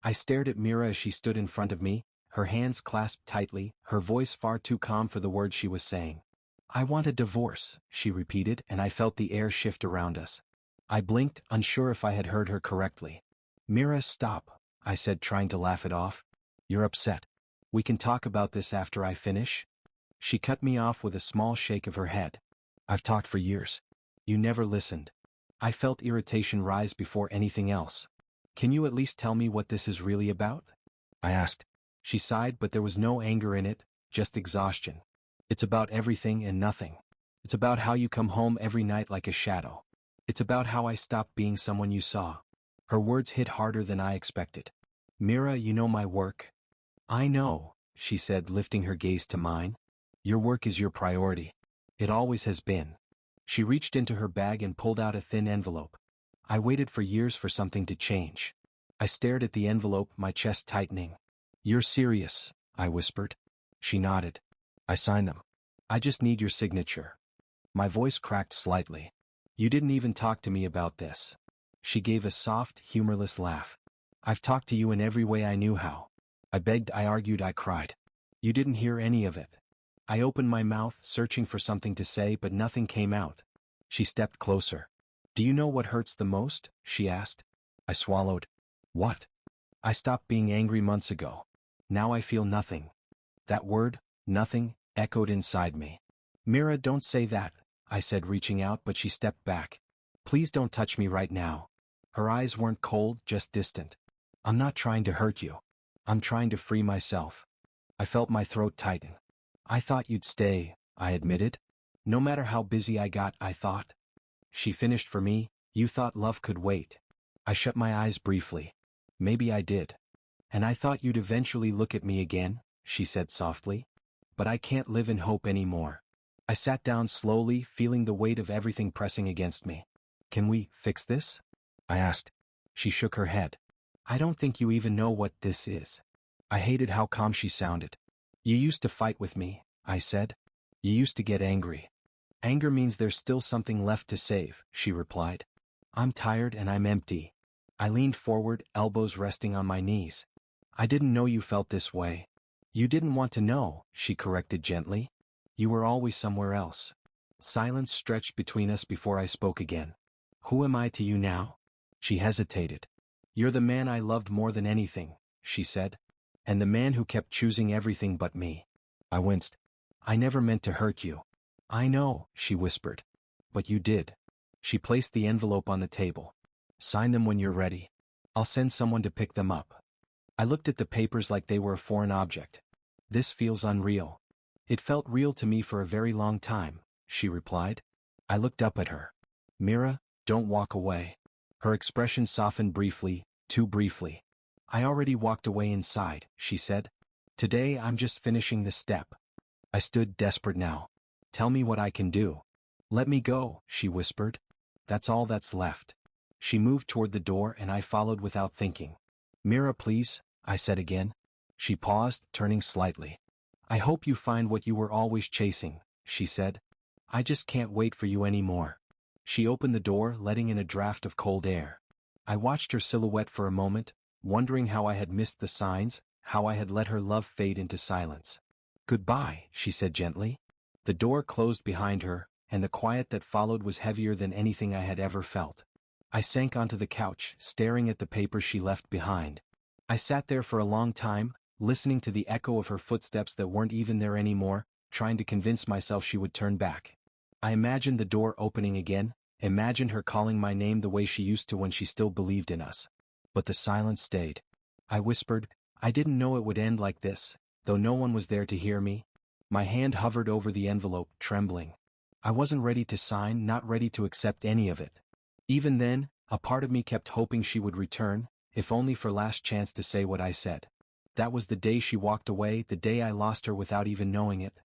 I stared at Mira as she stood in front of me, her hands clasped tightly, her voice far too calm for the words she was saying. "I want a divorce," she repeated, and I felt the air shift around us. I blinked, unsure if I had heard her correctly. "Mira, stop," I said, trying to laugh it off. "You're upset. We can talk about this after I finish." She cut me off with a small shake of her head. "I've talked for years. You never listened." I felt irritation rise before anything else. "Can you at least tell me what this is really about?" I asked. She sighed, but there was no anger in it, just exhaustion. "It's about everything and nothing. It's about how you come home every night like a shadow. It's about how I stopped being someone you saw." Her words hit harder than I expected. "Mira, you know my work." "I know," she said, lifting her gaze to mine. "Your work is your priority. It always has been." She reached into her bag and pulled out a thin envelope. I waited for years for something to change. I stared at the envelope, my chest tightening. "You're serious," I whispered. She nodded. "I signed them. I just need your signature." My voice cracked slightly. "You didn't even talk to me about this." She gave a soft, humorless laugh. "I've talked to you in every way I knew how. I begged, I argued, I cried. You didn't hear any of it." I opened my mouth, searching for something to say, but nothing came out. She stepped closer. "Do you know what hurts the most?" she asked. I swallowed. "What?" "I stopped being angry months ago. Now I feel nothing." That word, nothing, echoed inside me. "Mira, don't say that," I said, reaching out, but she stepped back. "Please don't touch me right now." Her eyes weren't cold, just distant. "I'm not trying to hurt you. I'm trying to free myself." I felt my throat tighten. "I thought you'd stay," I admitted. "No matter how busy I got, I thought." She finished for me. "You thought love could wait." I shut my eyes briefly. "Maybe I did. And I thought you'd eventually look at me again," she said softly. "But I can't live in hope anymore." I sat down slowly, feeling the weight of everything pressing against me. "Can we fix this?" I asked. She shook her head. "I don't think you even know what this is." I hated how calm she sounded. "You used to fight with me," I said. "You used to get angry." "Anger means there's still something left to save," she replied. "I'm tired and I'm empty." I leaned forward, elbows resting on my knees. "I didn't know you felt this way." "You didn't want to know," she corrected gently. "You were always somewhere else." Silence stretched between us before I spoke again. "Who am I to you now?" She hesitated. "You're the man I loved more than anything," she said. "And the man who kept choosing everything but me." I winced. "I never meant to hurt you." "I know," she whispered. "But you did." She placed the envelope on the table. "Sign them when you're ready. I'll send someone to pick them up." I looked at the papers like they were a foreign object. "This feels unreal." "It felt real to me for a very long time," she replied. I looked up at her. "Mira, don't walk away." Her expression softened briefly, too briefly. "I already walked away inside," she said. "Today I'm just finishing the step." I stood desperate now. "Tell me what I can do." "Let me go," she whispered. "That's all that's left." She moved toward the door and I followed without thinking. "Mira, please," I said again. She paused, turning slightly. "I hope you find what you were always chasing," she said. "I just can't wait for you anymore." She opened the door, letting in a draft of cold air. I watched her silhouette for a moment, wondering how I had missed the signs, how I had let her love fade into silence. "Goodbye," she said gently. The door closed behind her, and the quiet that followed was heavier than anything I had ever felt. I sank onto the couch, staring at the papers she left behind. I sat there for a long time, listening to the echo of her footsteps that weren't even there anymore, trying to convince myself she would turn back. I imagined the door opening again, imagined her calling my name the way she used to when she still believed in us. But the silence stayed. I whispered, "I didn't know it would end like this," though no one was there to hear me. My hand hovered over the envelope, trembling. I wasn't ready to sign, not ready to accept any of it. Even then, a part of me kept hoping she would return, if only for last chance to say what I said. That was the day she walked away, the day I lost her without even knowing it.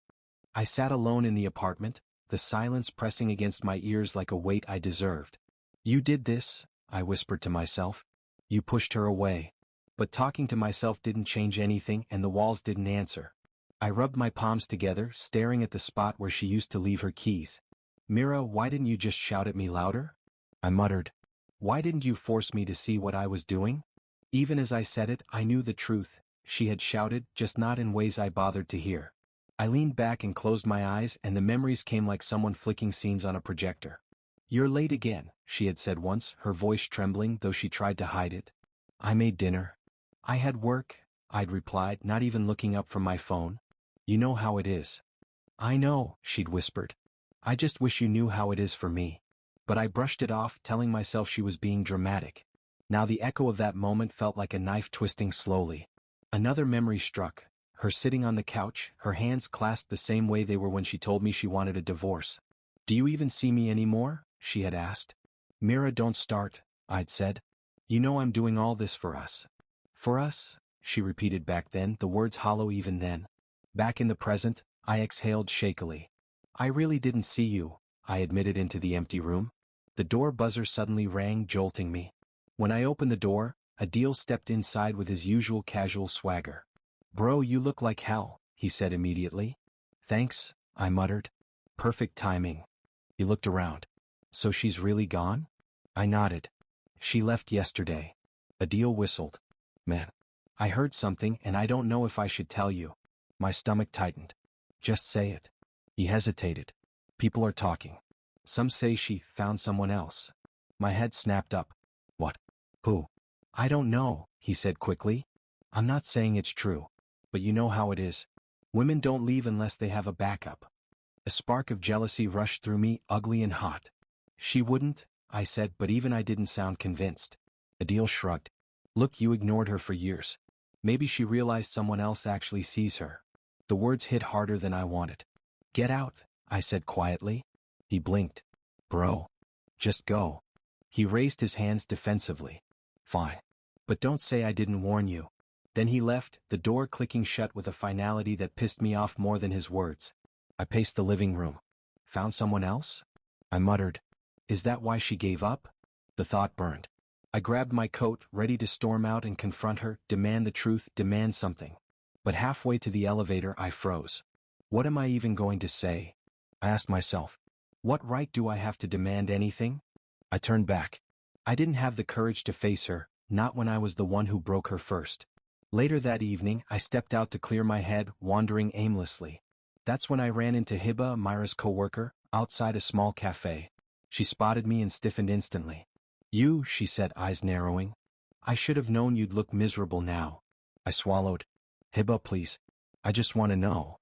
I sat alone in the apartment, the silence pressing against my ears like a weight I deserved. "You did this," I whispered to myself. "You pushed her away." But talking to myself didn't change anything, and the walls didn't answer. I rubbed my palms together, staring at the spot where she used to leave her keys. "Mira, why didn't you just shout at me louder?" I muttered. "Why didn't you force me to see what I was doing?" Even as I said it, I knew the truth. She had shouted, just not in ways I bothered to hear. I leaned back and closed my eyes, and the memories came like someone flicking scenes on a projector. "You're late again," she had said once, her voice trembling though she tried to hide it. "I made dinner." "I had work," I'd replied, not even looking up from my phone. "You know how it is." "I know," she'd whispered. "I just wish you knew how it is for me." But I brushed it off, telling myself she was being dramatic. Now the echo of that moment felt like a knife twisting slowly. Another memory struck, her sitting on the couch, her hands clasped the same way they were when she told me she wanted a divorce. "Do you even see me anymore?" she had asked. "Mira, don't start," I'd said. "You know I'm doing all this for us." "For us?" she repeated back then, the words hollow even then. Back in the present, I exhaled shakily. "I really didn't see you," I admitted into the empty room. The door buzzer suddenly rang, jolting me. When I opened the door, Adil stepped inside with his usual casual swagger. "Bro, you look like hell," he said immediately. "Thanks," I muttered. "Perfect timing." He looked around. "So she's really gone?" I nodded. "She left yesterday." Adil whistled. "Man, I heard something and I don't know if I should tell you." My stomach tightened. "Just say it." He hesitated. "People are talking. Some say she found someone else." My head snapped up. "What? Who?" "I don't know," he said quickly. "I'm not saying it's true. But you know how it is. Women don't leave unless they have a backup." A spark of jealousy rushed through me, ugly and hot. "She wouldn't," I said, but even I didn't sound convinced. Adil shrugged. "Look, you ignored her for years. Maybe she realized someone else actually sees her." The words hit harder than I wanted. "Get out," I said quietly. He blinked. "Bro. Just go." He raised his hands defensively. "Fine. But don't say I didn't warn you." Then he left, the door clicking shut with a finality that pissed me off more than his words. I paced the living room. "Found someone else?" I muttered. "Is that why she gave up?" The thought burned. I grabbed my coat, ready to storm out and confront her, demand the truth, demand something. But halfway to the elevator I froze. What am I even going to say? I asked myself. What right do I have to demand anything? I turned back. I didn't have the courage to face her, not when I was the one who broke her first. Later that evening, I stepped out to clear my head, wandering aimlessly. That's when I ran into Hiba, Myra's coworker, outside a small cafe. She spotted me and stiffened instantly. "You," she said, eyes narrowing. "I should have known you'd look miserable now." I swallowed. "Hiba, please. I just want to know."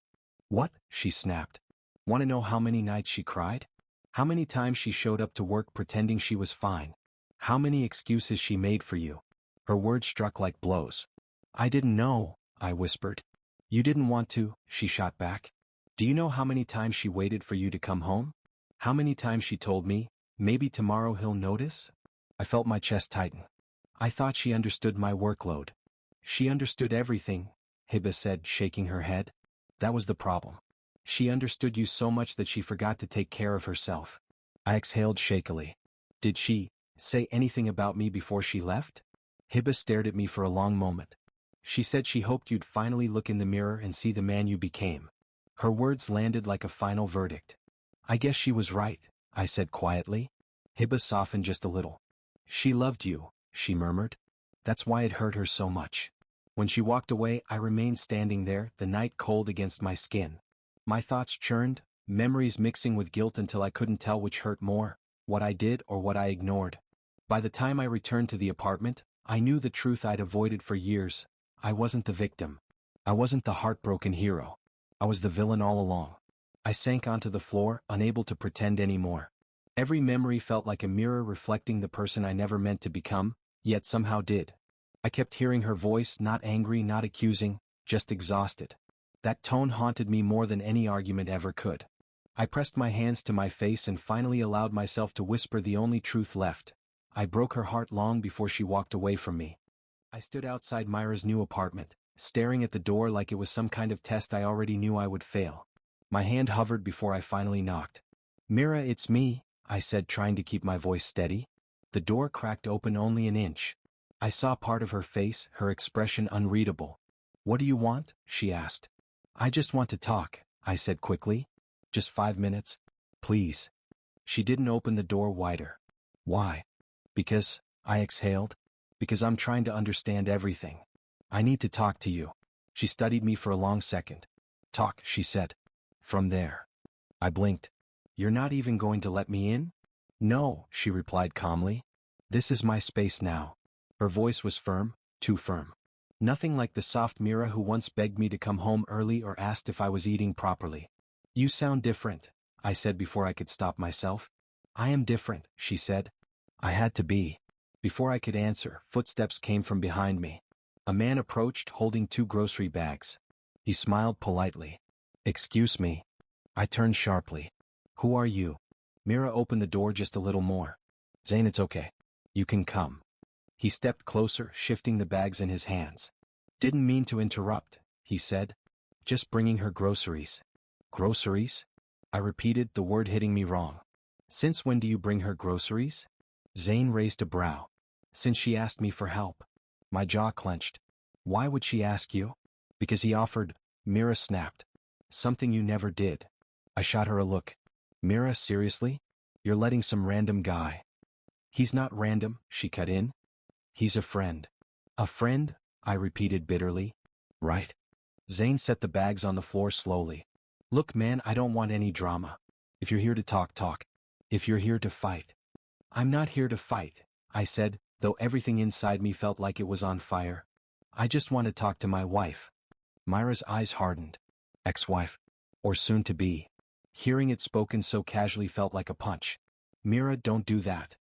"What?" she snapped. "Want to know how many nights she cried? How many times she showed up to work pretending she was fine? How many excuses she made for you?" Her words struck like blows. "I didn't know," I whispered. "You didn't want to," she shot back. "Do you know how many times she waited for you to come home? How many times she told me, maybe tomorrow he'll notice?" I felt my chest tighten. I thought she understood my workload. "She understood everything," Hiba said, shaking her head. "That was the problem. She understood you so much that she forgot to take care of herself." I exhaled shakily. "Did she say anything about me before she left?" Hiba stared at me for a long moment. "She said she hoped you'd finally look in the mirror and see the man you became." Her words landed like a final verdict. "I guess she was right," I said quietly. Hiba softened just a little. "She loved you," she murmured. "That's why it hurt her so much." When she walked away, I remained standing there, the night cold against my skin. My thoughts churned, memories mixing with guilt until I couldn't tell which hurt more, what I did or what I ignored. By the time I returned to the apartment, I knew the truth I'd avoided for years. I wasn't the victim. I wasn't the heartbroken hero. I was the villain all along. I sank onto the floor, unable to pretend anymore. Every memory felt like a mirror reflecting the person I never meant to become, yet somehow did. I kept hearing her voice, not angry, not accusing, just exhausted. That tone haunted me more than any argument ever could. I pressed my hands to my face and finally allowed myself to whisper the only truth left. I broke her heart long before she walked away from me. I stood outside Myra's new apartment, staring at the door like it was some kind of test I already knew I would fail. My hand hovered before I finally knocked. "Myra, it's me," I said, trying to keep my voice steady. The door cracked open only an inch. I saw part of her face, her expression unreadable. "What do you want?" she asked. "I just want to talk," I said quickly. "Just 5 minutes? Please." She didn't open the door wider. "Why?" "Because," I exhaled. Because I'm trying to understand everything. I need to talk to you. She studied me for a long second. Talk, she said. From there. I blinked. You're not even going to let me in? No, she replied calmly. This is my space now. Her voice was firm, too firm. Nothing like the soft Mira who once begged me to come home early or asked if I was eating properly. You sound different, I said before I could stop myself. I am different, she said. I had to be. Before I could answer, footsteps came from behind me. A man approached holding 2 grocery bags. He smiled politely. Excuse me. I turned sharply. Who are you? Mira opened the door just a little more. Zane, it's okay. You can come. He stepped closer, shifting the bags in his hands. Didn't mean to interrupt, he said. Just bringing her groceries. Groceries? I repeated, the word hitting me wrong. Since when do you bring her groceries? Zane raised a brow. Since she asked me for help. My jaw clenched. Why would she ask you? Because he offered, Mira snapped. Something you never did. I shot her a look. Mira, seriously? You're letting some random guy. He's not random, she cut in. He's a friend. A friend? I repeated bitterly. Right. Zane set the bags on the floor slowly. Look, man, I don't want any drama. If you're here to talk, talk. If you're here to fight. I'm not here to fight, I said, though everything inside me felt like it was on fire. I just want to talk to my wife. Myra's eyes hardened. Ex-wife. Or soon-to-be. Hearing it spoken so casually felt like a punch. Mira, don't do that.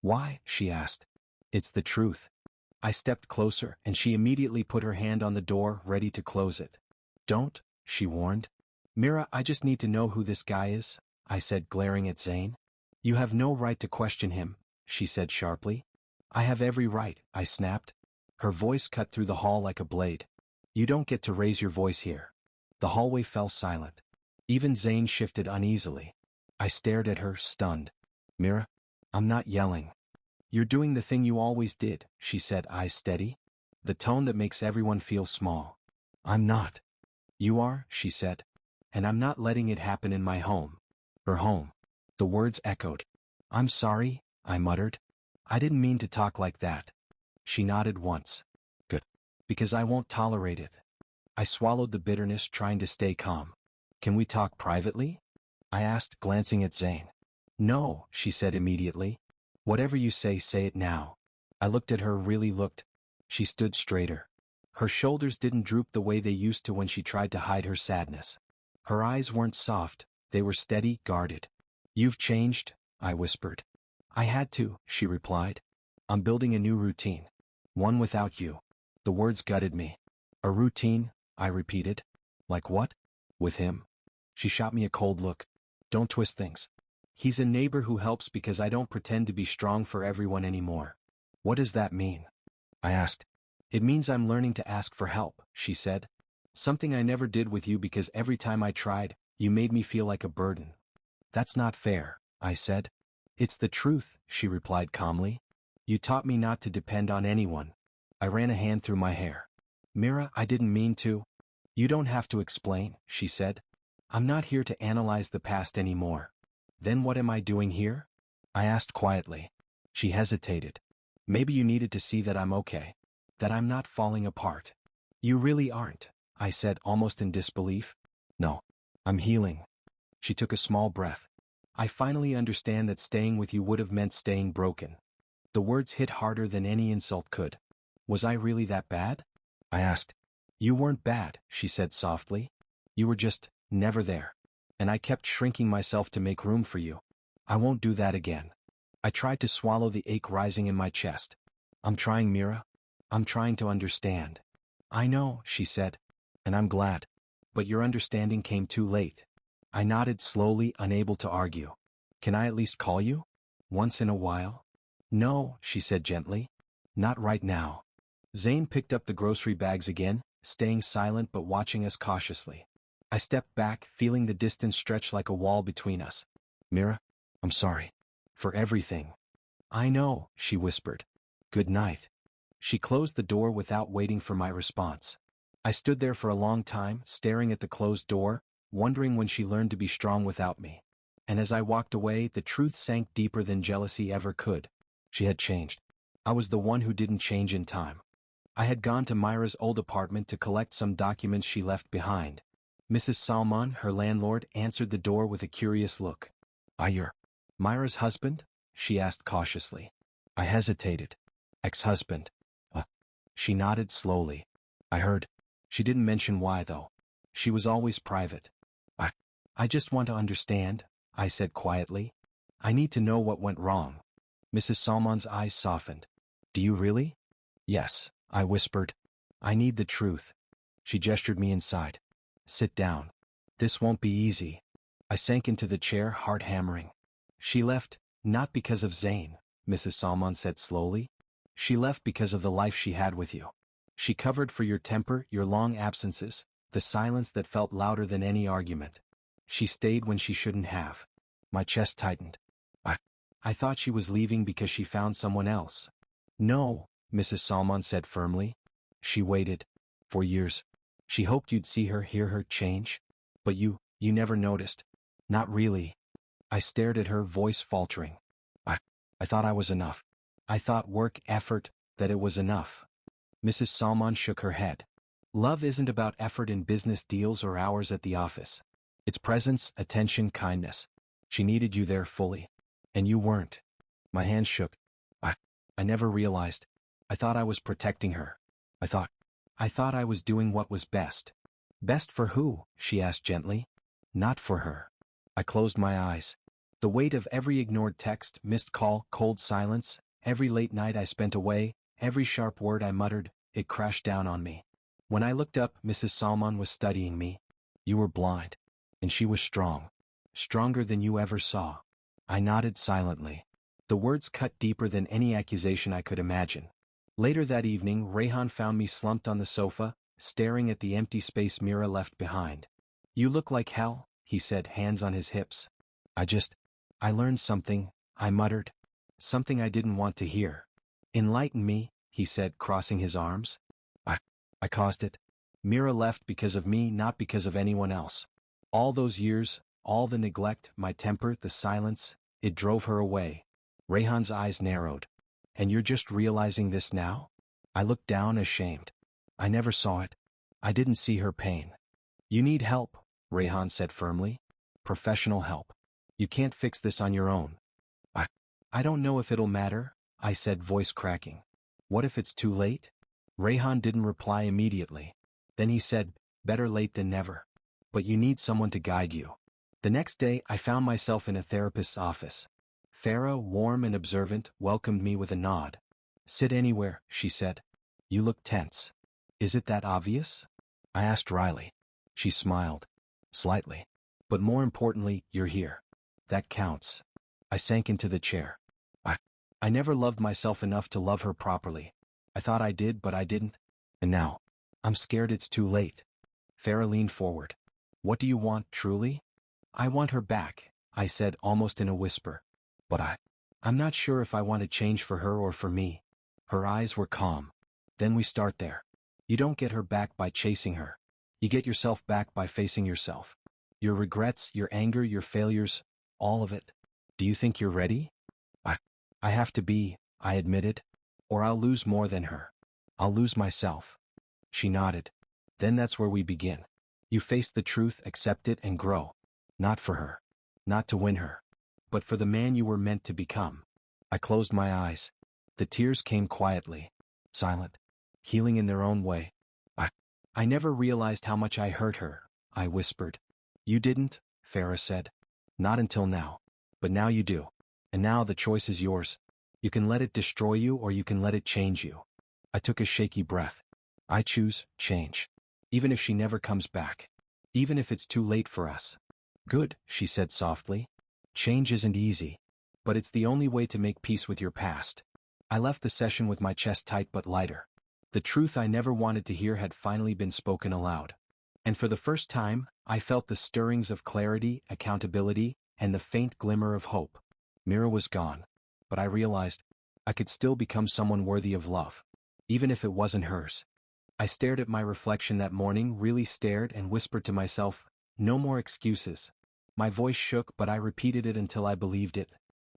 Why? She asked. It's the truth. I stepped closer, and she immediately put her hand on the door, ready to close it. Don't, she warned. Mira, I just need to know who this guy is, I said, glaring at Zane. You have no right to question him, she said sharply. I have every right, I snapped. Her voice cut through the hall like a blade. You don't get to raise your voice here. The hallway fell silent. Even Zane shifted uneasily. I stared at her, stunned. Mira, I'm not yelling. You're doing the thing you always did, she said, eyes steady. The tone that makes everyone feel small. I'm not. You are, she said. And I'm not letting it happen in my home. Her home. The words echoed. I'm sorry, I muttered. I didn't mean to talk like that. She nodded once. Good. Because I won't tolerate it. I swallowed the bitterness, trying to stay calm. Can we talk privately? I asked, glancing at Zane. No, she said immediately. Whatever you say it now. I looked at her, really looked. She stood straighter. Her shoulders didn't droop the way they used to when she tried to hide her sadness. Her eyes weren't soft, they were steady, guarded. You've changed, I whispered. I had to, she replied. I'm building a new routine. One without you. The words gutted me. A routine, I repeated. Like what? With him. She shot me a cold look. Don't twist things. He's a neighbor who helps because I don't pretend to be strong for everyone anymore. What does that mean? I asked. It means I'm learning to ask for help, she said. Something I never did with you because every time I tried, you made me feel like a burden. That's not fair, I said. It's the truth, she replied calmly. You taught me not to depend on anyone. I ran a hand through my hair. Mira, I didn't mean to. You don't have to explain, she said. I'm not here to analyze the past anymore. Then what am I doing here? I asked quietly. She hesitated. Maybe you needed to see that I'm okay. That I'm not falling apart. You really aren't, I said, almost in disbelief. No. I'm healing. She took a small breath. I finally understand that staying with you would have meant staying broken. The words hit harder than any insult could. Was I really that bad? I asked. You weren't bad, she said softly. You were just never there. And I kept shrinking myself to make room for you. I won't do that again. I tried to swallow the ache rising in my chest. I'm trying, Mira. I'm trying to understand. I know, she said. And I'm glad. But your understanding came too late. I nodded slowly, unable to argue. Can I at least call you? Once in a while? No, she said gently. Not right now. Zane picked up the grocery bags again, staying silent but watching us cautiously. I stepped back, feeling the distance stretch like a wall between us. Mira, I'm sorry. For everything. I know, she whispered. Good night. She closed the door without waiting for my response. I stood there for a long time, staring at the closed door, wondering when she learned to be strong without me. And as I walked away, the truth sank deeper than jealousy ever could. She had changed. I was the one who didn't change in time. I had gone to Myra's old apartment to collect some documents she left behind. Mrs. Salmon, her landlord, answered the door with a curious look. "Are you Myra's husband?" she asked cautiously. I hesitated. "Ex-husband." She nodded slowly. "I heard." She didn't mention why, though. She was always private. I just want to understand," I said quietly. "I need to know what went wrong." Mrs. Salmon's eyes softened. "Do you really?" "Yes," I whispered. "I need the truth." She gestured me inside. "Sit down. This won't be easy." I sank into the chair, heart hammering. "She left, not because of Zane," Mrs. Salmon said slowly. "She left because of the life she had with you. She covered for your temper, your long absences, the silence that felt louder than any argument. She stayed when she shouldn't have." My chest tightened. I thought she was leaving because she found someone else." "No," Mrs. Salmon said firmly. "She waited. For years. She hoped you'd see her, hear her change. But you never noticed." "Not really." I stared at her, voice faltering. I thought I was enough. I thought work, effort, that it was enough." Mrs. Salmon shook her head. "Love isn't about effort in business deals or hours at the office. It's presence, attention, kindness. She needed you there fully. And you weren't." My hands shook. I never realized. I thought I was protecting her. I thought I was doing what was best." "Best for who?" she asked gently. "Not for her." I closed my eyes. The weight of every ignored text, missed call, cold silence, every late night I spent away, every sharp word I muttered, it crashed down on me. When I looked up, Mrs. Salmon was studying me. "You were blind. And she was strong. Stronger than you ever saw." I nodded silently. The words cut deeper than any accusation I could imagine. Later that evening, Rayhan found me slumped on the sofa, staring at the empty space Mira left behind. "You look like hell," he said, hands on his hips. I learned something," I muttered. "Something I didn't want to hear." "Enlighten me," he said, crossing his arms. I caused it. Mira left because of me, not because of anyone else. All those years, all the neglect, my temper, the silence, it drove her away." Rayhan's eyes narrowed. "And you're just realizing this now?" I looked down, ashamed. I never saw it. I didn't see her pain. "You need help," Rayhan said firmly. "Professional help. You can't fix this on your own." I don't know if it'll matter," I said, voice cracking. "What if it's too late?" Rayhan didn't reply immediately. Then he said, "Better late than never. But you need someone to guide you." The next day, I found myself in a therapist's office. Farah, warm and observant, welcomed me with a nod. "Sit anywhere," she said. "You look tense." "Is it that obvious?" I asked wryly. She smiled. "Slightly. But more importantly, you're here. That counts." I sank into the chair. I never loved myself enough to love her properly. I thought I did, but I didn't. And now, I'm scared it's too late. Farah leaned forward. "What do you want, truly?" "I want her back," I said, almost in a whisper. "But I'm not sure if I want to change for her or for me." Her eyes were calm. "Then we start there. You don't get her back by chasing her. You get yourself back by facing yourself. Your regrets, your anger, your failures, all of it. Do you think you're ready?" I have to be," I admitted. "Or I'll lose more than her. I'll lose myself." She nodded. "Then that's where we begin. You face the truth, accept it, and grow. Not for her. Not to win her. But for the man you were meant to become." I closed my eyes. The tears came quietly. Silent. Healing in their own way. I never realized how much I hurt her," I whispered. "You didn't," Farah said. "Not until now. But now you do. And now the choice is yours. You can let it destroy you or you can let it change you." I took a shaky breath. "I choose change. Even if she never comes back. Even if it's too late for us." "Good," she said softly. "Change isn't easy. But it's the only way to make peace with your past." I left the session with my chest tight but lighter. The truth I never wanted to hear had finally been spoken aloud. And for the first time, I felt the stirrings of clarity, accountability, and the faint glimmer of hope. Mira was gone. But I realized I could still become someone worthy of love. Even if it wasn't hers. I stared at my reflection that morning, really stared, and whispered to myself, "No more excuses." My voice shook, but I repeated it until I believed it.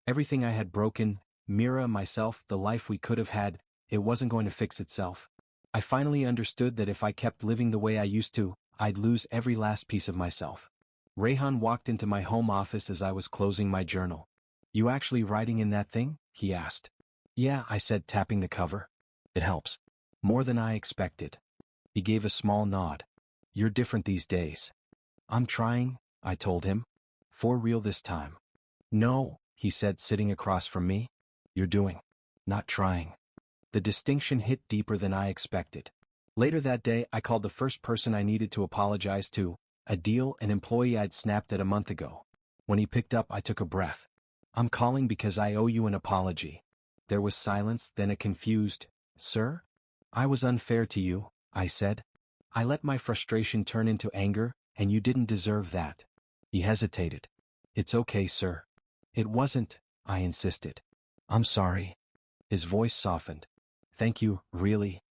Everything I had broken, Mira, myself, the life we could have had, it wasn't going to fix itself. I finally understood that if I kept living the way I used to, I'd lose every last piece of myself. Rayhan walked into my home office as I was closing my journal. "You actually writing in that thing?" he asked. "Yeah," I said, tapping the cover. "It helps. More than I expected." He gave a small nod. "You're different these days." "I'm trying," I told him. "For real this time." "No," he said, sitting across from me. "You're doing. Not trying." The distinction hit deeper than I expected. Later that day, I called the first person I needed to apologize to, an employee I'd snapped at a month ago. When he picked up, I took a breath. "I'm calling because I owe you an apology." There was silence, then a confused, "Sir?" "I was unfair to you," I said. "I let my frustration turn into anger, and you didn't deserve that." He hesitated. "It's okay, sir." "It wasn't," I insisted. "I'm sorry." His voice softened. "Thank you, really."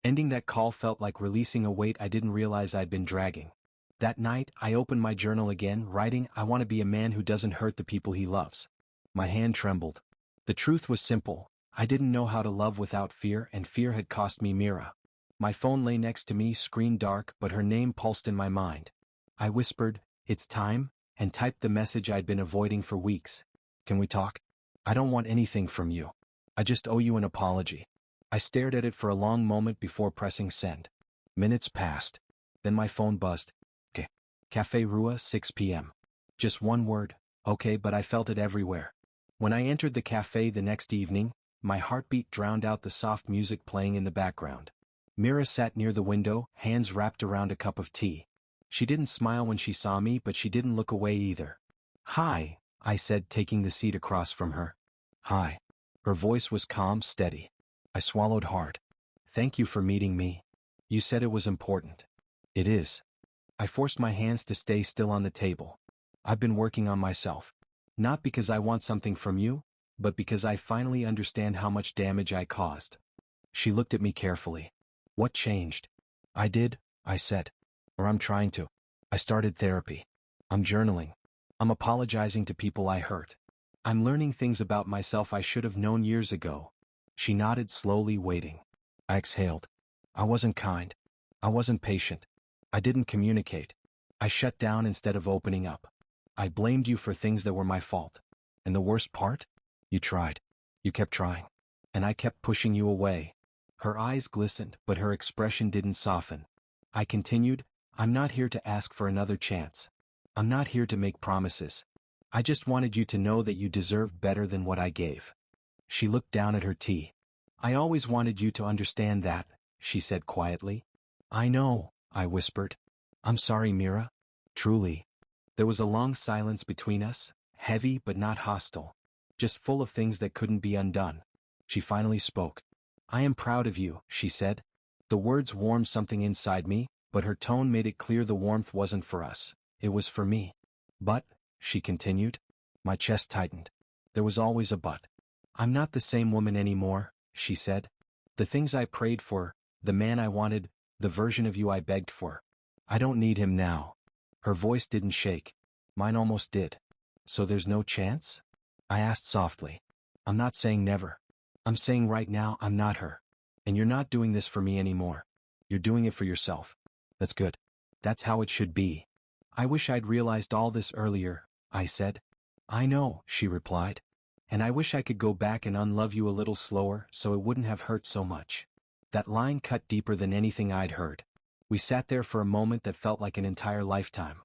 Ending that call felt like releasing a weight I didn't realize I'd been dragging. That night, I opened my journal again, writing, "I want to be a man who doesn't hurt the people he loves." My hand trembled. The truth was simple. I didn't know how to love without fear, and fear had cost me Mira. My phone lay next to me, screen dark, but her name pulsed in my mind. I whispered, "It's time," and typed the message I'd been avoiding for weeks. "Can we talk? I don't want anything from you. I just owe you an apology." I stared at it for a long moment before pressing send. Minutes passed. Then my phone buzzed. "Okay. Café Rua, 6 p.m. Just one word, "Okay," but I felt it everywhere. When I entered the cafe the next evening, my heartbeat drowned out the soft music playing in the background. Mira sat near the window, hands wrapped around a cup of tea. She didn't smile when she saw me, but she didn't look away either. "Hi," I said, taking the seat across from her. "Hi." Her voice was calm, steady. I swallowed hard. "Thank you for meeting me. You said it was important." "It is." I forced my hands to stay still on the table. "I've been working on myself. Not because I want something from you, but because I finally understand how much damage I caused." She looked at me carefully. "What changed?" "I did," I said. "Or I'm trying to. I started therapy. I'm journaling. I'm apologizing to people I hurt. I'm learning things about myself I should have known years ago." She nodded, slowly, waiting. I exhaled. I wasn't kind. I wasn't patient. I didn't communicate. I shut down instead of opening up. I blamed you for things that were my fault. And the worst part? You tried. You kept trying. And I kept pushing you away. Her eyes glistened, but her expression didn't soften. I continued, "I'm not here to ask for another chance. I'm not here to make promises. I just wanted you to know that you deserved better than what I gave." She looked down at her tea. "I always wanted you to understand that," she said quietly. "I know," I whispered. "I'm sorry, Mira. Truly." There was a long silence between us, heavy but not hostile. Just full of things that couldn't be undone. She finally spoke. "I am proud of you," she said. The words warmed something inside me, but her tone made it clear the warmth wasn't for us. It was for me. "But," she continued. My chest tightened. There was always a but. "I'm not the same woman anymore," she said. "The things I prayed for, the man I wanted, the version of you I begged for. I don't need him now." Her voice didn't shake. Mine almost did. "So there's no chance?" I asked softly. "I'm not saying never. I'm saying right now I'm not her. And you're not doing this for me anymore. You're doing it for yourself. That's good. That's how it should be." "I wish I'd realized all this earlier," I said. "I know," she replied. "And I wish I could go back and unlove you a little slower so it wouldn't have hurt so much." That line cut deeper than anything I'd heard. We sat there for a moment that felt like an entire lifetime.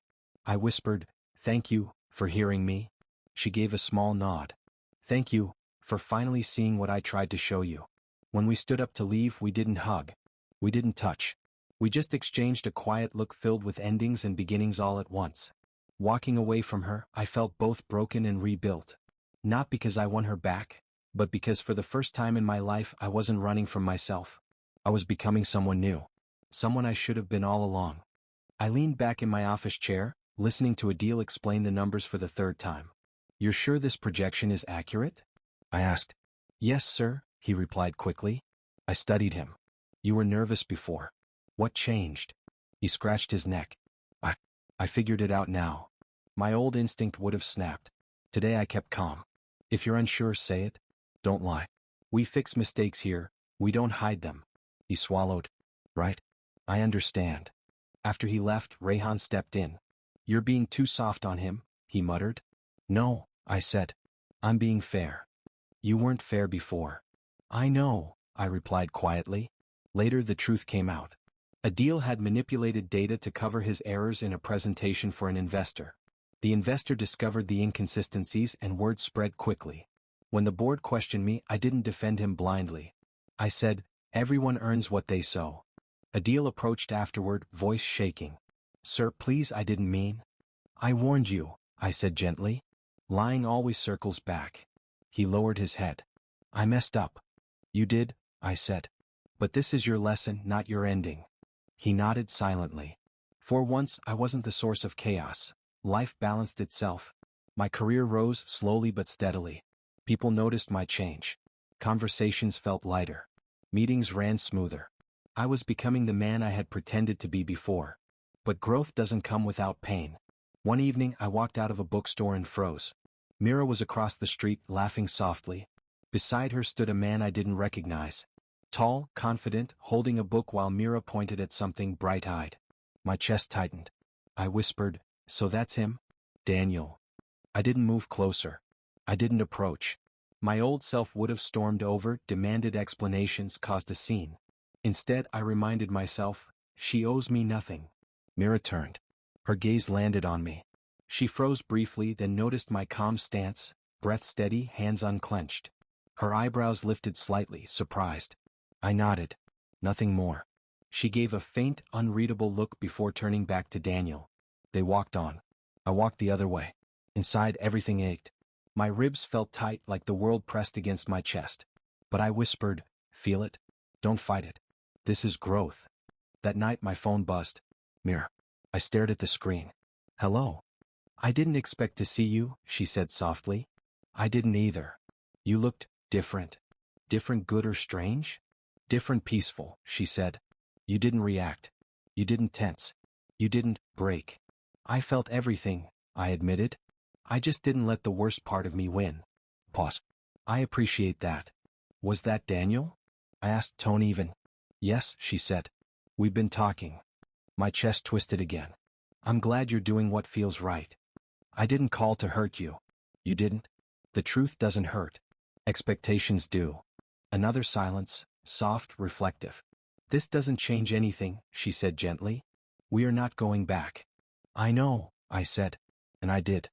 I whispered, "Thank you for hearing me." She gave a small nod. "Thank you for finally seeing what I tried to show you." When we stood up to leave, we didn't hug. We didn't touch. We just exchanged a quiet look filled with endings and beginnings all at once. Walking away from her, I felt both broken and rebuilt. Not because I won her back, but because for the first time in my life I wasn't running from myself. I was becoming someone new. Someone I should have been all along. I leaned back in my office chair, listening to Adil explain the numbers for the third time. "You're sure this projection is accurate?" I asked. "Yes, sir," he replied quickly. I studied him. "You were nervous before. What changed?" He scratched his neck. I, I figured it out now. My old instinct would have snapped. Today I kept calm. "If you're unsure, say it." Don't lie. We fix mistakes here, we don't hide them. He swallowed. Right? I understand. After he left, Rayhan stepped in. You're being too soft on him, he muttered. No, I said. I'm being fair. You weren't fair before. I know, I replied quietly. Later the truth came out. Adil had manipulated data to cover his errors in a presentation for an investor. The investor discovered the inconsistencies and word spread quickly. When the board questioned me, I didn't defend him blindly. I said, everyone earns what they sow. Adil approached afterward, voice shaking. Sir, please, I didn't mean. I warned you, I said gently. Lying always circles back. He lowered his head. I messed up. You did, I said. But this is your lesson, not your ending. He nodded silently. For once, I wasn't the source of chaos. Life balanced itself. My career rose slowly but steadily. People noticed my change. Conversations felt lighter. Meetings ran smoother. I was becoming the man I had pretended to be before. But growth doesn't come without pain. One evening, I walked out of a bookstore and froze. Mira was across the street, laughing softly. Beside her stood a man I didn't recognize. Tall, confident, holding a book while Mira pointed at something bright-eyed. My chest tightened. I whispered, so that's him? Daniel. I didn't move closer. I didn't approach. My old self would have stormed over, demanded explanations, caused a scene. Instead, I reminded myself, she owes me nothing. Mira turned. Her gaze landed on me. She froze briefly, then noticed my calm stance, breath steady, hands unclenched. Her eyebrows lifted slightly, surprised. I nodded. Nothing more. She gave a faint, unreadable look before turning back to Daniel. They walked on. I walked the other way. Inside, everything ached. My ribs felt tight, like the world pressed against my chest. But I whispered, feel it? Don't fight it. This is growth. That night my phone buzzed. Mira. I stared at the screen. Hello. I didn't expect to see you, she said softly. I didn't either. You looked different. Different, good or strange? Different, peaceful, she said. You didn't react. You didn't tense. You didn't break. I felt everything, I admitted. I just didn't let the worst part of me win. Pause. I appreciate that. Was that Daniel? I asked, tone even. Yes, she said. We've been talking. My chest twisted again. I'm glad you're doing what feels right. I didn't call to hurt you. You didn't? The truth doesn't hurt. Expectations do. Another silence, soft, reflective. This doesn't change anything, she said gently. We are not going back. I know, I said. And I did.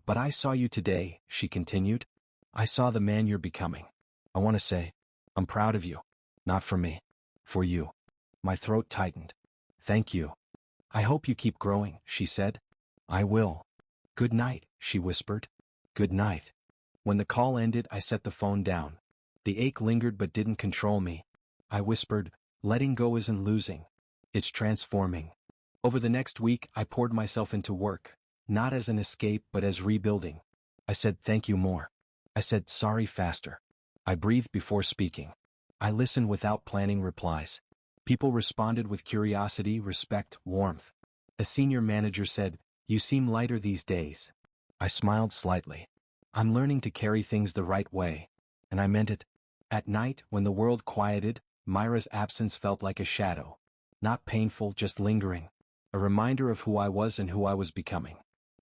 But I saw you today, she continued. I saw the man you're becoming. I want to say, I'm proud of you. Not for me. For you. My throat tightened. Thank you. I hope you keep growing, she said. I will. Good night, she whispered. Good night. When the call ended, I set the phone down. The ache lingered but didn't control me. I whispered, letting go isn't losing. It's transforming. Over the next week, I poured myself into work, not as an escape but as rebuilding. I said thank you more. I said sorry faster. I breathed before speaking. I listened without planning replies. People responded with curiosity, respect, warmth. A senior manager said, you seem lighter these days. I smiled slightly. I'm learning to carry things the right way. And I meant it. At night, when the world quieted, Myra's absence felt like a shadow. Not painful, just lingering. A reminder of who I was and who I was becoming.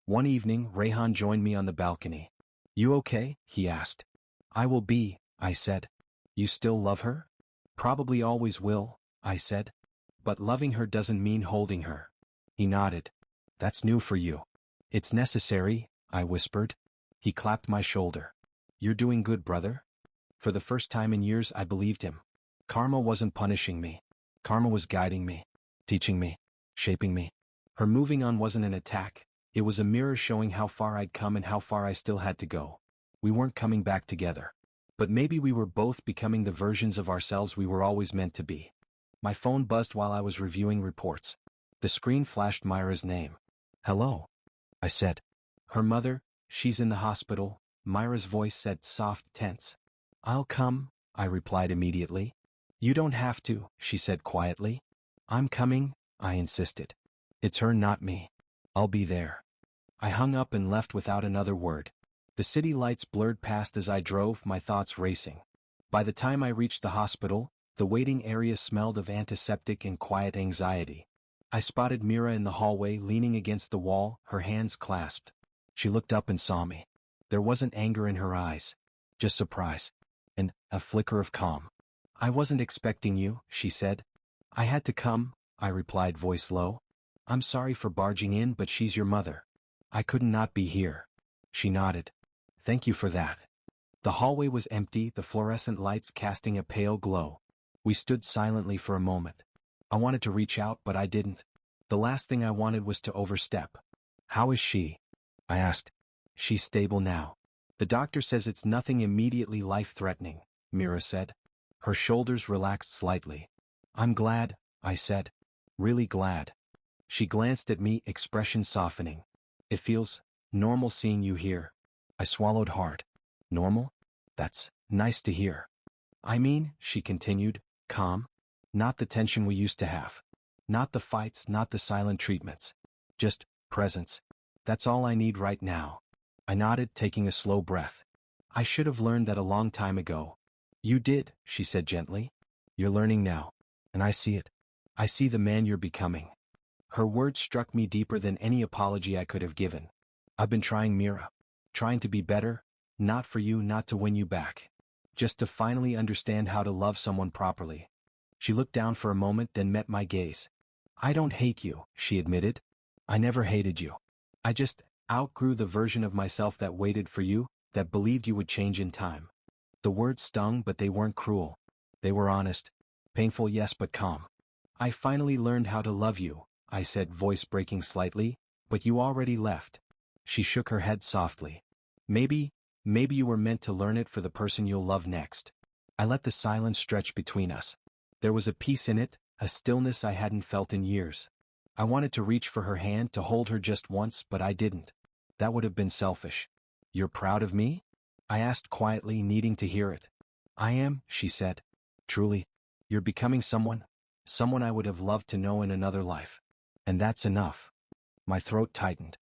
One evening, Rayhan joined me on the balcony. You okay? He asked. I will be, I said. You still love her? Probably always will, I said. But loving her doesn't mean holding her. He nodded. That's new for you. It's necessary, I whispered. He clapped my shoulder. You're doing good, brother. For the first time in years, I believed him. Karma wasn't punishing me. Karma was guiding me, teaching me, shaping me. Her moving on wasn't an attack. It was a mirror showing how far I'd come and how far I still had to go. We weren't coming back together. But maybe we were both becoming the versions of ourselves we were always meant to be. My phone buzzed while I was reviewing reports. The screen flashed Myra's name. Hello, I said. Her mother, she's in the hospital, Myra's voice said, soft, tense. I'll come, I replied immediately. You don't have to, she said quietly. I'm coming, I insisted. It's her, not me. I'll be there. I hung up and left without another word. The city lights blurred past as I drove, my thoughts racing. By the time I reached the hospital, the waiting area smelled of antiseptic and quiet anxiety. I spotted Mira in the hallway leaning against the wall, her hands clasped. She looked up and saw me. There wasn't anger in her eyes, just surprise, and a flicker of calm. "I wasn't expecting you," she said. "I had to come," I replied, voice low. "I'm sorry for barging in, but she's your mother. I couldn't not be here." She nodded. "Thank you for that." The hallway was empty, the fluorescent lights casting a pale glow. We stood silently for a moment. I wanted to reach out, but I didn't. The last thing I wanted was to overstep. "How is she?" I asked. "She's stable now. The doctor says it's nothing immediately life-threatening," Mira said. Her shoulders relaxed slightly. "I'm glad," I said. "Really glad." She glanced at me, expression softening. "It feels normal seeing you here." I swallowed hard. "Normal? That's nice to hear." "I mean," she continued, calm, "not the tension we used to have. Not the fights, not the silent treatments. Just presence. That's all I need right now." I nodded, taking a slow breath. "I should have learned that a long time ago." "You did," she said gently. "You're learning now. And I see it. I see the man you're becoming." Her words struck me deeper than any apology I could have given. "I've been trying, Mira. Trying to be better, not for you, not to win you back. Just to finally understand how to love someone properly." She looked down for a moment, then met my gaze. "I don't hate you," she admitted. "I never hated you. I just outgrew the version of myself that waited for you, that believed you would change in time." The words stung, but they weren't cruel. They were honest. Painful, yes, but calm. "I finally learned how to love you," I said, voice breaking slightly, "but you already left." She shook her head softly. Maybe you were meant to learn it for the person you'll love next." I let the silence stretch between us. There was a peace in it, a stillness I hadn't felt in years. I wanted to reach for her hand, to hold her just once, but I didn't. That would have been selfish. "You're proud of me?" I asked quietly, needing to hear it. "I am," she said. "Truly. You're becoming someone I would have loved to know in another life. And that's enough." My throat tightened.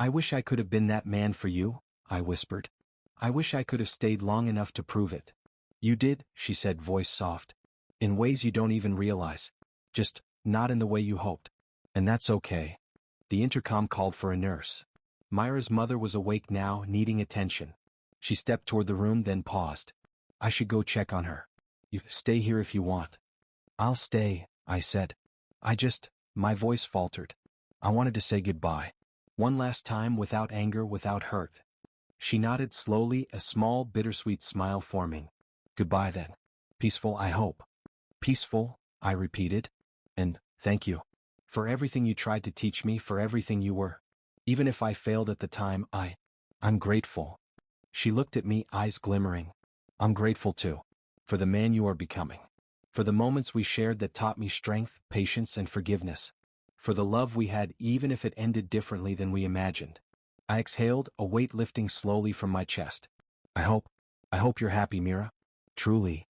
"I wish I could have been that man for you," I whispered. "I wish I could have stayed long enough to prove it." "You did," she said, voice soft. "In ways you don't even realize. Just not in the way you hoped. And that's okay." The intercom called for a nurse. Myra's mother was awake now, needing attention. She stepped toward the room, then paused. "I should go check on her. You stay here if you want." "I'll stay," I said. My voice faltered. "I wanted to say goodbye. One last time, without anger, without hurt." She nodded slowly, a small, bittersweet smile forming. "Goodbye then. Peaceful, I hope." "Peaceful," I repeated. "And thank you. For everything you tried to teach me, for everything you were. Even if I failed at the time, I'm grateful." She looked at me, eyes glimmering. "I'm grateful too. For the man you are becoming. For the moments we shared that taught me strength, patience, and forgiveness. For the love we had, even if it ended differently than we imagined." I exhaled, a weight lifting slowly from my chest. I hope you're happy, Mira. Truly."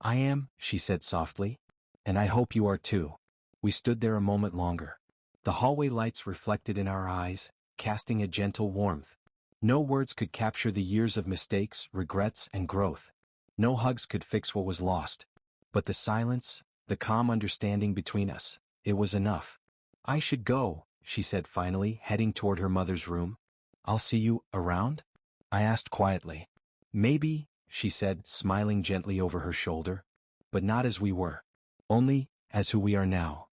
"I am," she said softly. "And I hope you are too." We stood there a moment longer. The hallway lights reflected in our eyes, casting a gentle warmth. No words could capture the years of mistakes, regrets, and growth. No hugs could fix what was lost. But the silence, the calm understanding between us, it was enough. "I should go," she said finally, heading toward her mother's room. "I'll see you around?" I asked quietly. "Maybe," she said, smiling gently over her shoulder. "But not as we were. Only as who we are now."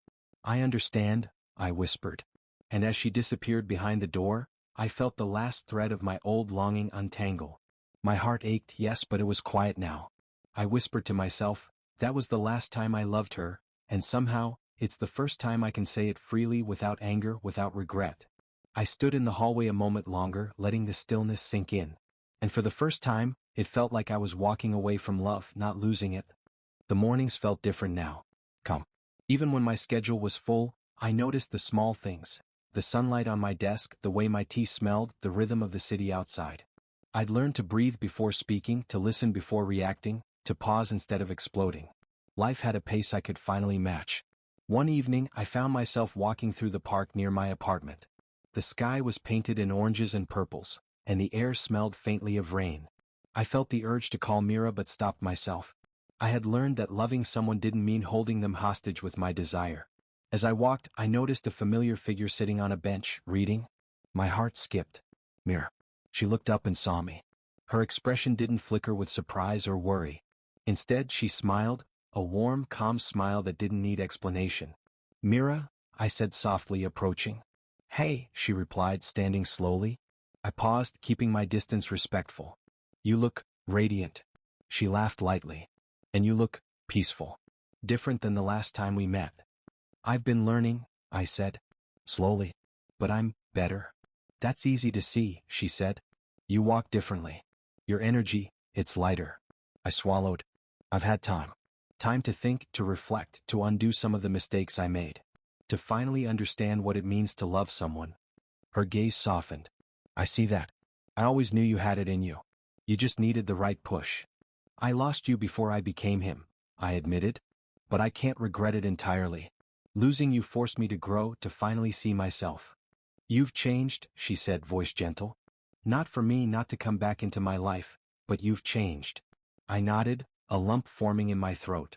"I understand," I whispered. And as she disappeared behind the door, I felt the last thread of my old longing untangle. My heart ached, yes, but it was quiet now. I whispered to myself, that was the last time I loved her, and somehow, it's the first time I can say it freely, without anger, without regret. I stood in the hallway a moment longer, letting the stillness sink in. And for the first time, it felt like I was walking away from love, not losing it. The mornings felt different now. Even when my schedule was full, I noticed the small things. The sunlight on my desk, the way my tea smelled, the rhythm of the city outside. I'd learned to breathe before speaking, to listen before reacting, to pause instead of exploding. Life had a pace I could finally match. One evening, I found myself walking through the park near my apartment. The sky was painted in oranges and purples, and the air smelled faintly of rain. I felt the urge to call Mira but stopped myself. I had learned that loving someone didn't mean holding them hostage with my desire. As I walked, I noticed a familiar figure sitting on a bench, reading. My heart skipped. Mira. She looked up and saw me. Her expression didn't flicker with surprise or worry. Instead, she smiled, a warm, calm smile that didn't need explanation. Mira, I said softly, approaching. Hey, she replied, standing slowly. I paused, keeping my distance respectful. You look radiant. She laughed lightly. And you look peaceful. Different than the last time we met. I've been learning, I said. Slowly. But I'm better. That's easy to see, she said. You walk differently. Your energy, it's lighter. I swallowed. I've had time. Time to think, to reflect, to undo some of the mistakes I made. To finally understand what it means to love someone. Her gaze softened. I see that. I always knew you had it in you. You just needed the right push. I lost you before I became him, I admitted. But I can't regret it entirely. Losing you forced me to grow, to finally see myself. You've changed, she said, voice gentle. Not for me not to come back into my life, but you've changed. I nodded, a lump forming in my throat.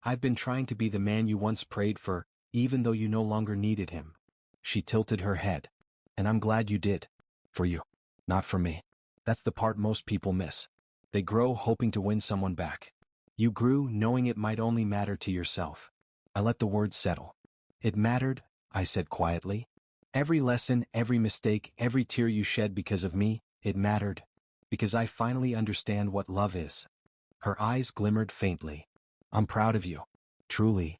I've been trying to be the man you once prayed for, even though you no longer needed him. She tilted her head. And I'm glad you did. For you. Not for me. That's the part most people miss. They grow hoping to win someone back. You grew knowing it might only matter to yourself. I let the words settle. It mattered, I said quietly. Every lesson, every mistake, every tear you shed because of me, it mattered. Because I finally understand what love is. Her eyes glimmered faintly. I'm proud of you. Truly.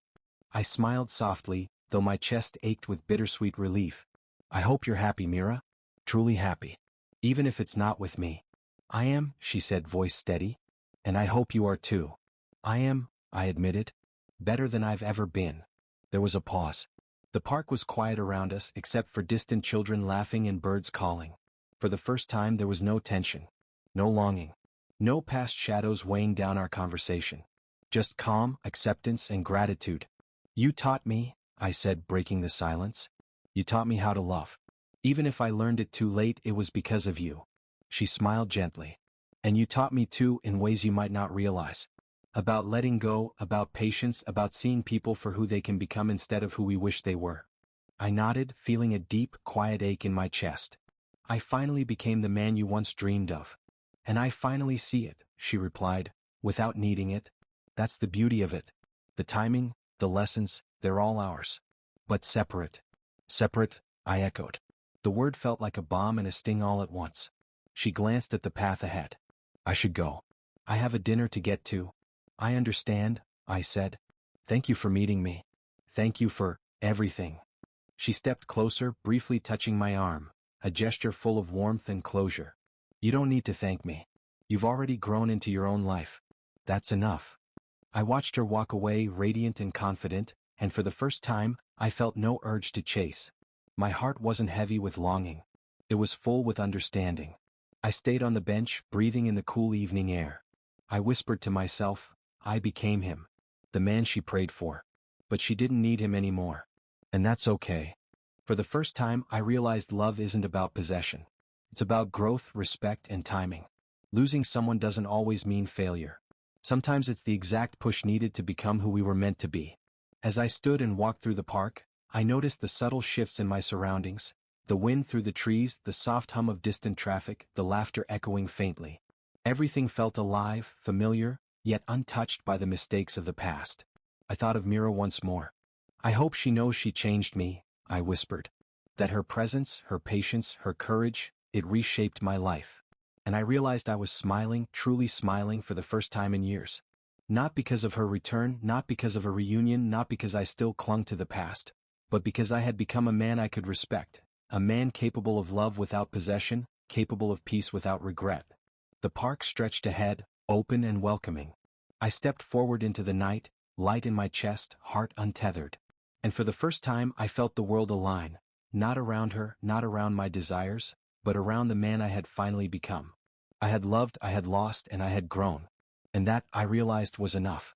I smiled softly, though my chest ached with bittersweet relief. I hope you're happy, Mira. Truly happy. Even if it's not with me. I am, she said, voice steady. And I hope you are too. I am, I admitted. Better than I've ever been. There was a pause. The park was quiet around us except for distant children laughing and birds calling. For the first time there was no tension. No longing. No past shadows weighing down our conversation. Just calm, acceptance, and gratitude. You taught me, I said, breaking the silence. You taught me how to love. Even if I learned it too late, it was because of you. She smiled gently. And you taught me too in ways you might not realize. About letting go, about patience, about seeing people for who they can become instead of who we wish they were. I nodded, feeling a deep, quiet ache in my chest. I finally became the man you once dreamed of. And I finally see it, she replied, without needing it. That's the beauty of it. The timing, the lessons, they're all ours. But separate. Separate, I echoed. The word felt like a bomb and a sting all at once. She glanced at the path ahead. I should go. I have a dinner to get to. I understand, I said. Thank you for meeting me. Thank you for everything. She stepped closer, briefly touching my arm, a gesture full of warmth and closure. You don't need to thank me. You've already grown into your own life. That's enough. I watched her walk away, radiant and confident, and for the first time, I felt no urge to chase. My heart wasn't heavy with longing. It was full with understanding. I stayed on the bench, breathing in the cool evening air. I whispered to myself, I became him. The man she prayed for. But she didn't need him anymore. And that's okay. For the first time, I realized love isn't about possession. It's about growth, respect, and timing. Losing someone doesn't always mean failure. Sometimes it's the exact push needed to become who we were meant to be. As I stood and walked through the park, I noticed the subtle shifts in my surroundings. The wind through the trees, the soft hum of distant traffic, the laughter echoing faintly. Everything felt alive, familiar, yet untouched by the mistakes of the past. I thought of Mira once more. I hope she knows she changed me, I whispered. That her presence, her patience, her courage, it reshaped my life. And I realized I was smiling, truly smiling for the first time in years. Not because of her return, not because of a reunion, not because I still clung to the past, but because I had become a man I could respect. A man capable of love without possession, capable of peace without regret. The park stretched ahead, open and welcoming. I stepped forward into the night, light in my chest, heart untethered. And for the first time I felt the world align, not around her, not around my desires, but around the man I had finally become. I had loved, I had lost, and I had grown. And that, I realized, was enough.